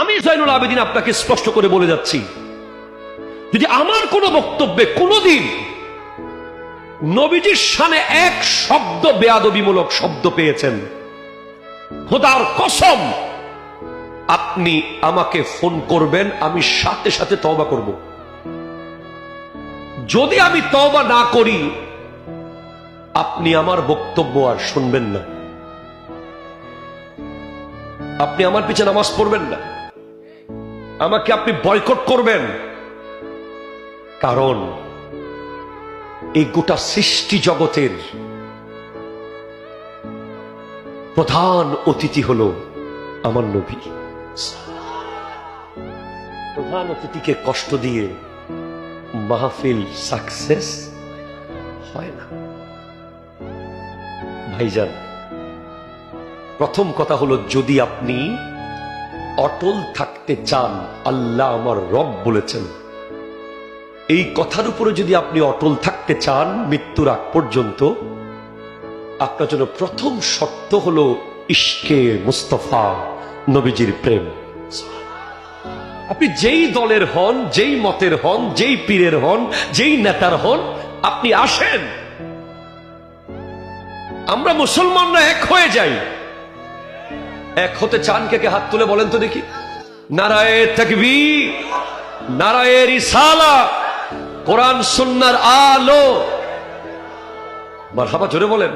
আমি জয়নুল আবেদিন আপনাকে স্পষ্ট করে বলে যাচ্ছি, যদি আমার কোনো বক্তব্যে কোনোদিন নবীজির শানে এক শব্দ বেয়াদবিমূলক শব্দ পেয়েছেন, খোদার কসম আপনি আমাকে ফোন করবেন, আমি সাথে সাথে তওবা করব। যদি আমি তওবা না করি, আপনি আমার বক্তব্য আর শুনবেন না, আপনি আমার পিছনে নামাজ পড়বেন না, আমাকে আপনি বয়কট করবেন। কারণ এই গোটা সৃষ্টি জগতের প্রধান অতিথি হলো আমার নবী। প্রধান অতিথিকে কষ্ট দিয়ে মাহফিল সাকসেস হয় না। ভাইজান, প্রথম কথা হলো, যদি আপনি অটল থাকতে চান, আল্লাহ আমার রব বলেছেন, এই কথার উপরে যদি আপনি অটল থাকতে চান মৃত্যুর আগ পর্যন্ত, আপনার জন্য প্রথম শর্ত হলো ইশকে মুস্তফা, নবীজির প্রেম। আপনি যেই দলের হন, যেই মতের হন, যেই পীরের হন, যেই নেতার হন, আপনি আসেন, আমরা মুসলমানরা এক হয়ে যাই। এক হতে চান কে কে? হাত তুলে বলেন তো দেখি। নারায়ে তাকবীর, নারায়ে রিসালাত, কোরআন সুন্নাহর আলো। মারহাবা, জোরে বলেন।